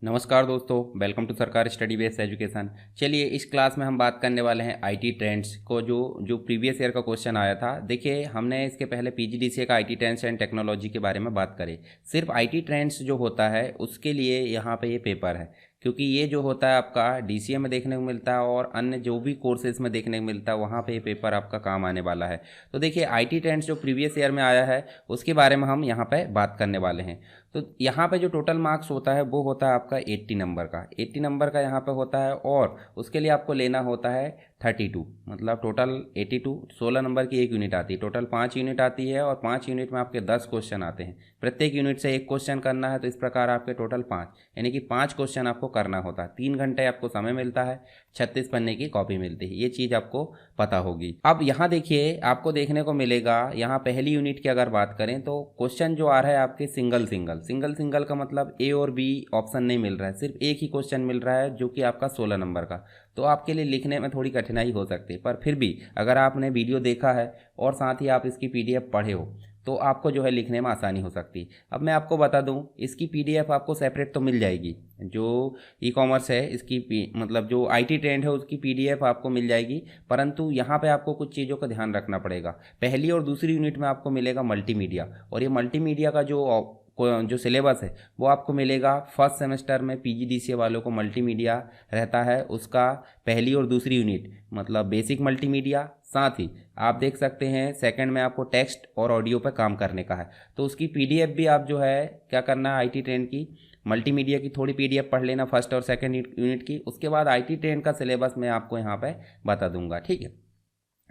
नमस्कार दोस्तों, welcome to सरकार स्टडी बेस्ड एजुकेशन। चलिए इस क्लास में हम बात करने वाले हैं आईटी ट्रेंड्स को। जो प्रीवियस ईयर का क्वेश्चन आया था, देखिए हमने इसके पहले पीजीडीसीए का आईटी ट्रेंड्स एंड टेक्नोलॉजी के बारे में बात करी। सिर्फ आईटी ट्रेंड्स जो होता है उसके लिए यहाँ पे ये पेपर है, क्योंकि ये जो होता है आपका डीसीए में देखने को मिलता है और अन्य जो भी कोर्सेज में देखने को मिलता है, वहाँ पे ये पेपर आपका काम आने वाला है। तो देखिए आईटी ट्रेंड्स जो प्रीवियस ईयर में आया है उसके बारे में हम यहाँ पे बात करने वाले हैं। तो यहाँ पे जो टोटल मार्क्स होता है वो होता है आपका 80 नंबर का। 80 नंबर का यहाँ पे होता है और उसके लिए आपको लेना होता है 32, मतलब टोटल 82। 16 नंबर की एक यूनिट आती है, टोटल 5 यूनिट आती है और 5 यूनिट में आपके 10 क्वेश्चन आते हैं। प्रत्येक यूनिट से एक क्वेश्चन करना है, तो इस प्रकार आपके टोटल 5, यानी कि 5 क्वेश्चन आपको करना होता है। 3 घंटे आपको समय मिलता है, 36 पन्ने की कॉपी मिलती है। ये चीज़ आपको पता होगी। अब यहाँ देखिए आपको देखने को मिलेगा, यहाँ पहली यूनिट की अगर बात करें तो क्वेश्चन जो आ रहा है आपके सिंगल सिंगल का मतलब ए और बी ऑप्शन नहीं मिल रहा है, सिर्फ एक ही क्वेश्चन मिल रहा है जो कि आपका 16 नंबर का। तो आपके लिए लिखने में थोड़ी कठिनाई हो सकती है, पर फिर भी अगर आपने वीडियो देखा है और साथ ही आप इसकी पीडीएफ पढ़े हो तो आपको जो है लिखने में आसानी हो सकती है। अब मैं आपको बता दूं, इसकी पीडीएफ आपको सेपरेट तो मिल जाएगी। जो ई कॉमर्स है इसकी मतलब जो आईटी ट्रेंड है उसकी पीडीएफ आपको मिल जाएगी, परंतु यहाँ पे आपको कुछ चीज़ों का ध्यान रखना पड़ेगा। पहली और दूसरी यूनिट में आपको मिलेगा मल्टीमीडिया, और ये मल्टीमीडिया का जो सिलेबस है वो आपको मिलेगा फर्स्ट सेमेस्टर में। पीजीडीसीए वालों को मल्टीमीडिया रहता है उसका पहली और दूसरी यूनिट, मतलब बेसिक मल्टीमीडिया। साथ ही आप देख सकते हैं सेकंड में आपको टेक्स्ट और ऑडियो पर काम करने का है, तो उसकी पीडीएफ भी आप जो है क्या करना है, आईटी ट्रेंड की मल्टीमीडिया की थोड़ी पीडीएफ पढ़ लेना फर्स्ट और सेकंड यूनिट की। उसके बाद आईटी ट्रेंड का सिलेबस मैं आपको यहाँ पे बता दूंगा, ठीक है।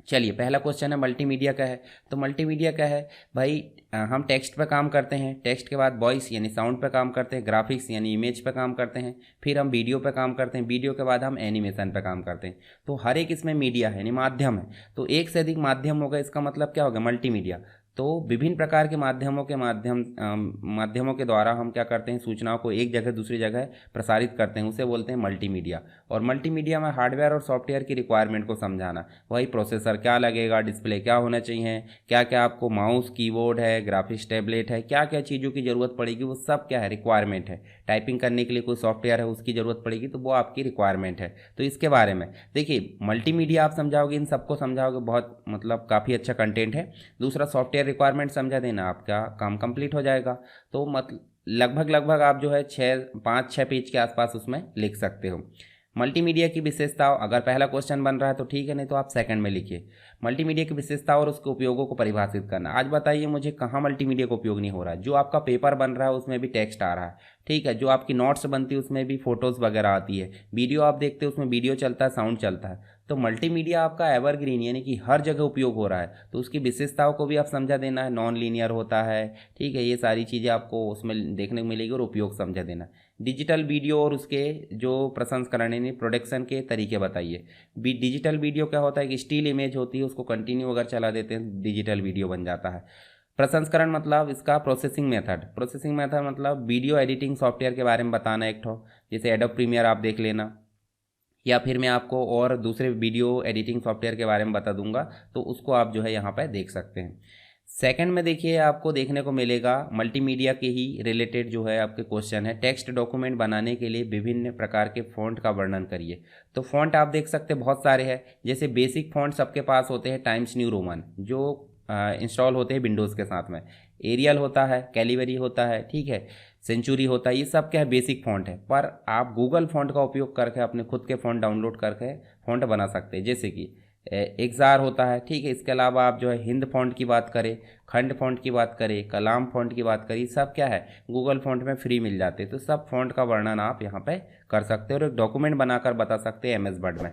चलिए पहला क्वेश्चन है मल्टीमीडिया का है। तो मल्टीमीडिया क्या है भाई, हम टेक्स्ट पे काम करते हैं, टेक्स्ट के बाद वॉइस यानी साउंड पे काम करते हैं, ग्राफिक्स यानी इमेज पे काम करते हैं, फिर हम वीडियो पे काम करते हैं, वीडियो के बाद हम एनिमेशन पे काम करते हैं। तो हर एक इसमें मीडिया है यानी माध्यम है, तो एक से अधिक माध्यम होगा, इसका मतलब क्या होगा मल्टीमीडिया। तो विभिन्न प्रकार के माध्यमों के द्वारा हम क्या करते हैं, सूचनाओं को एक जगह दूसरी जगह प्रसारित करते हैं, उसे बोलते हैं मल्टीमीडिया। और मल्टीमीडिया में हार्डवेयर और सॉफ्टवेयर की रिक्वायरमेंट को समझाना, वही प्रोसेसर क्या लगेगा, डिस्प्ले क्या होना चाहिए, क्या क्या आपको माउस कीबोर्ड है, ग्राफिक्स टैबलेट है, क्या क्या चीज़ों की ज़रूरत पड़ेगी, वो सब क्या है रिक्वायरमेंट है। टाइपिंग करने के लिए कोई सॉफ्टवेयर है उसकी ज़रूरत पड़ेगी, तो वो आपकी रिक्वायरमेंट है। तो इसके बारे में देखिए मल्टीमीडिया आप समझाओगे, इन सबको समझाओगे, बहुत मतलब काफ़ी अच्छा कंटेंट है। दूसरा सॉफ्टवेयर रिक्वायरमेंट समझा देना, आपका काम कंप्लीट हो जाएगा। तो मतलब लगभग आप जो है 5-6 पेज के आसपास उसमें लिख सकते हो। मल्टीमीडिया की विशेषताओं, अगर पहला क्वेश्चन बन रहा है तो ठीक है, नहीं तो आप सेकंड में लिखिए। मल्टीमीडिया की विशेषताओं और उसके उपयोगों को परिभाषित करना। आज बताइए मुझे कहाँ मल्टीमीडिया का उपयोग नहीं हो रहा है। जो आपका पेपर बन रहा है उसमें भी टेक्स्ट आ रहा है, ठीक है। जो आपकी नोट्स बनती है उसमें भी फोटोज़ वगैरह आती है, वीडियो आप देखते हो उसमें वीडियो चलता है, साउंड चलता है। तो मल्टीमीडिया आपका एवरग्रीन यानी कि हर जगह उपयोग हो रहा है, तो उसकी विशेषताओं को भी आप समझा देना है। नॉन लीनियर होता है, ठीक है, ये सारी चीज़ें आपको उसमें देखने को मिलेगी और उपयोग समझा देना। डिजिटल वीडियो और उसके जो प्रसंस्करण यानी प्रोडक्शन के तरीके बताइए। डिजिटल वीडियो क्या होता है कि स्टिल इमेज होती है, उसको कंटिन्यू अगर चला देते हैं डिजिटल वीडियो बन जाता है। प्रसंस्करण मतलब इसका प्रोसेसिंग मेथड मतलब वीडियो एडिटिंग सॉफ्टवेयर के बारे में बताना एक ठो, जैसे एडोब प्रीमियर आप देख लेना, या फिर मैं आपको और दूसरे वीडियो एडिटिंग सॉफ्टवेयर के बारे में बता दूंगा, तो उसको आप जो है यहाँ पर देख सकते हैं। सेकंड में देखिए आपको देखने को मिलेगा मल्टीमीडिया के ही रिलेटेड जो है आपके क्वेश्चन है, टेक्स्ट डॉक्यूमेंट बनाने के लिए विभिन्न प्रकार के फ़ॉन्ट का वर्णन करिए। तो फ़ॉन्ट आप देख सकते हैं बहुत सारे हैं, जैसे बेसिक फ़ॉन्ट सबके पास होते हैं, टाइम्स न्यू रोमन जो इंस्टॉल होते हैं विंडोज़ के साथ में, एरियल होता है, कैलिबरी होता है, ठीक है, सेंचुरी होता है, ये सब क्या है बेसिक फ़ॉन्ट है। पर आप गूगल फ़ॉन्ट का उपयोग करके अपने खुद के फ़ॉन्ट डाउनलोड करके फ़ॉन्ट बना सकते हैं, जैसे कि एग्जार होता है, ठीक है। इसके अलावा आप जो है हिंद फ़ॉन्ट की बात करें, खंड फ़ॉन्ट की बात करें, कलाम फ़ॉन्ट की बात करें, सब क्या है गूगल फ़ॉन्ट में फ्री मिल जाते हैं। तो सब फ़ॉन्ट का वर्णन आप यहाँ पे कर सकते हो और एक डॉक्यूमेंट बनाकर बता सकते हैं एमएस वर्ड में।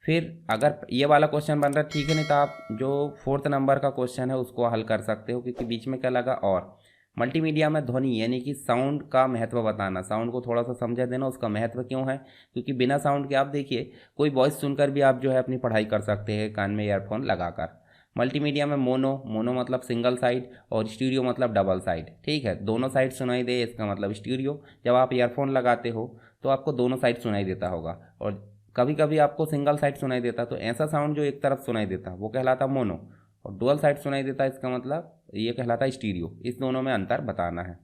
फिर अगर ये वाला क्वेश्चन बन रहा है ठीक है, नहीं तो आप जो 4th नंबर का क्वेश्चन है उसको हल कर सकते हो, क्योंकि बीच में क्या लगा और मल्टीमीडिया में ध्वनि यानी कि साउंड का महत्व बताना, साउंड को थोड़ा सा समझा देना, उसका महत्व क्यों है, क्योंकि बिना साउंड के आप देखिए कोई वॉइस सुनकर भी आप जो है अपनी पढ़ाई कर सकते हैं कान में ईयरफोन लगाकर। मल्टीमीडिया में मोनो मतलब सिंगल साइड और स्टीरियो मतलब डबल साइड, ठीक है, दोनों साइड सुनाई दे इसका मतलब स्टीरियो। जब आप ईयरफोन लगाते हो तो आपको दोनों साइड सुनाई देता होगा, और कभी कभी आपको सिंगल साइड सुनाई देता, तो ऐसा साउंड जो एक तरफ सुनाई देता वो कहलाता मोनो, और डुअल साइड सुनाई देता इसका मतलब ये कहलाता है स्टीरियो। इस दोनों में अंतर बताना है।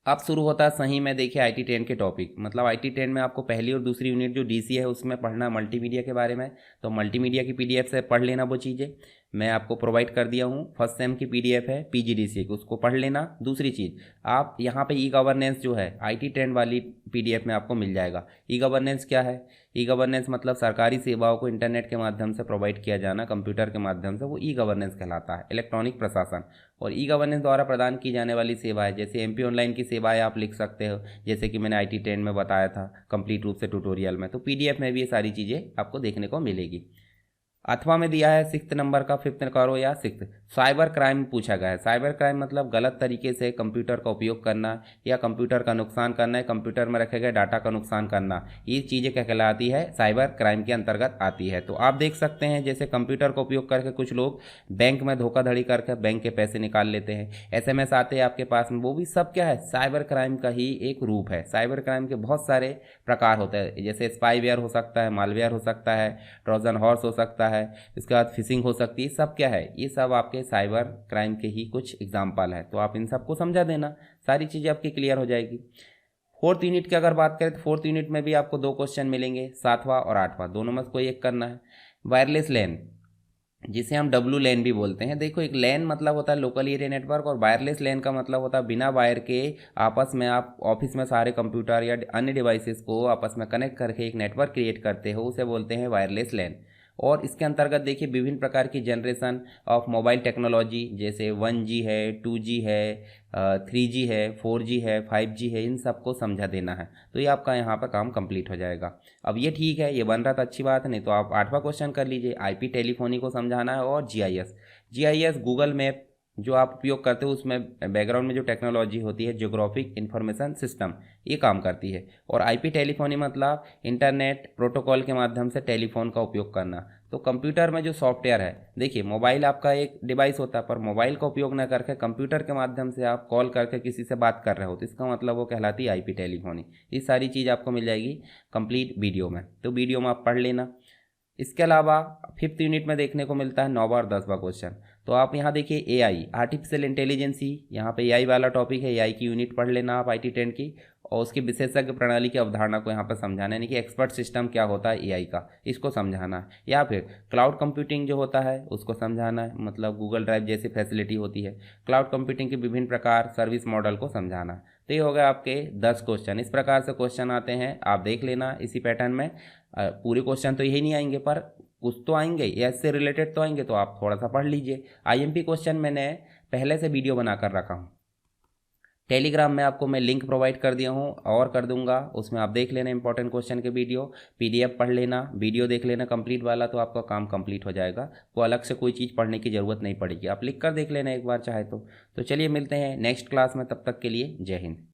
अब शुरू होता है सही में देखिए IT10 के टॉपिक, मतलब IT10 में आपको पहली और दूसरी यूनिट जो DC है उसमें पढ़ना मल्टीमीडिया के बारे में। तो मल्टीमीडिया की PDF से पढ़ लेना वो चीज़ें मैं आपको प्रोवाइड कर दिया हूँ। फर्स्ट सेम की PDF है PGDCA की, उसको पढ़ लेना। दूसरी चीज़, आप यहाँ पे E-गवर्नेंस जो है IT10 वाली PDF में आपको मिल जाएगा। E-गवर्नेंस क्या है? E-गवर्नेंस मतलब सरकारी सेवाओं को इंटरनेट के माध्यम से प्रोवाइड किया जाना, कंप्यूटर के माध्यम से, वो E-गवर्नेंस कहलाता है, इलेक्ट्रॉनिक प्रशासन। और E-गवर्नेंस द्वारा प्रदान की जाने वाली सेवाएं, जैसे MP ऑनलाइन की सेवाएं आप लिख सकते हो, जैसे कि मैंने IT10 में बताया था कंप्लीट रूप से ट्यूटोरियल में। तो PDF में भी ये सारी चीज़ें आपको देखने को मिलेगी। अथवा में दिया है 6 नंबर का, 5th करो या 6th। साइबर क्राइम पूछा गया है। साइबर क्राइम मतलब गलत तरीके से कंप्यूटर का उपयोग करना या कंप्यूटर का नुकसान करना है, कंप्यूटर में रखे गए डाटा का नुकसान करना, ये चीज़ें क्या कहलाती है? साइबर क्राइम के अंतर्गत आती है। तो आप देख सकते हैं जैसे कंप्यूटर का उपयोग करके कुछ लोग बैंक में धोखाधड़ी करके बैंक के पैसे निकाल लेते हैं, SMS आते हैं आपके पास में, वो भी सब क्या है? साइबर क्राइम का ही एक रूप है। साइबर क्राइम के बहुत सारे प्रकार होते हैं, जैसे स्पाईवेयर हो सकता है, मालवेयर हो सकता है, ट्रोजन हॉर्स हो सकता है, इसके बाद फिशिंग हो सकती है। सब क्या है? ये सब आपके साइबर क्राइम के ही कुछ एग्जाम्पल है। तो आप इन सबको समझा देना, सारी चीज़ें आपकी क्लियर हो जाएगी। 4th यूनिट की अगर बात करें तो 4th यूनिट में भी आपको 2 क्वेश्चन मिलेंगे, 7वां और 8वां, दोनों में से कोई एक करना है। वायरलेस लैन, जिसे हम डब्लू लैन भी बोलते हैं। देखो, एक लैन मतलब होता है लोकल एरिया नेटवर्क, और वायरलेस लैन का मतलब होता है बिना वायर के आपस में आप ऑफिस में सारे कंप्यूटर या अन्य डिवाइसेस को आपस में कनेक्ट करके एक नेटवर्क क्रिएट करते हो, उसे बोलते हैं वायरलेस लैन। और इसके अंतर्गत देखिए विभिन्न प्रकार की जनरेशन ऑफ मोबाइल टेक्नोलॉजी, जैसे 1G है, 2G है, 3G है, 4G है, 5G है, इन सबको समझा देना है। तो ये आपका यहाँ पर काम कंप्लीट हो जाएगा। अब ये ठीक है, ये बन रहा था, अच्छी बात है। नहीं तो आप 8वां क्वेश्चन कर लीजिए। IP टेलीफोनी को समझाना है, और GIS गूगल मैप जो आप उपयोग करते हो, उसमें बैकग्राउंड में जो टेक्नोलॉजी होती है, जियोग्राफिक इंफॉर्मेशन सिस्टम, ये काम करती है। और IP टेलीफोनी मतलब इंटरनेट प्रोटोकॉल के माध्यम से टेलीफोन का उपयोग करना। तो कंप्यूटर में जो सॉफ्टवेयर है, देखिए मोबाइल आपका एक डिवाइस होता है, पर मोबाइल का उपयोग न करके कंप्यूटर के माध्यम से आप कॉल करके किसी से बात कर रहे हो, तो इसका मतलब वो कहलाती है IP टेलीफोनी। ये सारी चीज़ आपको मिल जाएगी कंप्लीट वीडियो में, तो वीडियो में आप पढ़ लेना। इसके अलावा 5th यूनिट में देखने को मिलता है 9वां और 10वां क्वेश्चन। तो आप यहाँ देखिए AI, आर्टिफिशियल इंटेलिजेंसी, यहाँ पे AI वाला टॉपिक है। AI की यूनिट पढ़ लेना आप IT10 की, और उसकी विशेषज्ञ प्रणाली की अवधारणा को यहाँ पर समझाना है, यानी कि एक्सपर्ट सिस्टम क्या होता है AI का, इसको समझाना है। या फिर क्लाउड कंप्यूटिंग जो होता है उसको समझाना है, मतलब गूगल ड्राइव जैसी फैसिलिटी होती है, क्लाउड कंप्यूटिंग के विभिन्न प्रकार, सर्विस मॉडल को समझाना है। तो ये हो गया आपके 10 क्वेश्चन। इस प्रकार से क्वेश्चन आते हैं, आप देख लेना इसी पैटर्न में। पूरे क्वेश्चन तो यही नहीं आएंगे, पर कुछ तो आएंगे या इससे रिलेटेड तो आएंगे, तो आप थोड़ा सा पढ़ लीजिए। IMP क्वेश्चन मैंने पहले से वीडियो बनाकर रखा हूँ, टेलीग्राम में आपको मैं लिंक प्रोवाइड कर दिया हूँ और कर दूंगा, उसमें आप देख लेना इंपॉर्टेंट क्वेश्चन के वीडियो, PDF पढ़ लेना, वीडियो देख लेना कंप्लीट वाला, तो आपका काम कंप्लीट हो जाएगा। वो अलग से कोई चीज़ पढ़ने की ज़रूरत नहीं पड़ेगी, आप लिख कर देख लेना एक बार चाहे तो चलिए मिलते हैं नेक्स्ट क्लास में, तब तक के लिए जय हिंद।